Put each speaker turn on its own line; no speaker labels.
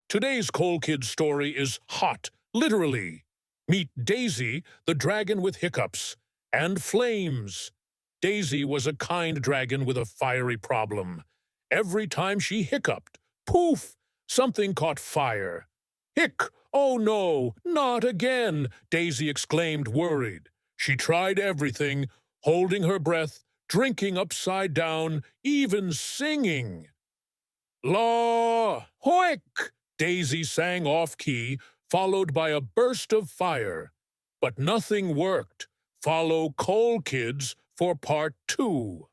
Today's Coal Kid story is hot, literally. Meet Daisy, the dragon with hiccups, and flames. Daisy was a kind dragon with a fiery problem. Every time she hiccuped, poof, something caught fire. Hic! Oh no, not again, Daisy exclaimed, worried. She tried everything, holding her breath, drinking upside down, even singing. La! Hoik! Daisy sang off-key, followed by a burst of fire. But nothing worked. Follow Coal Kids for part 2.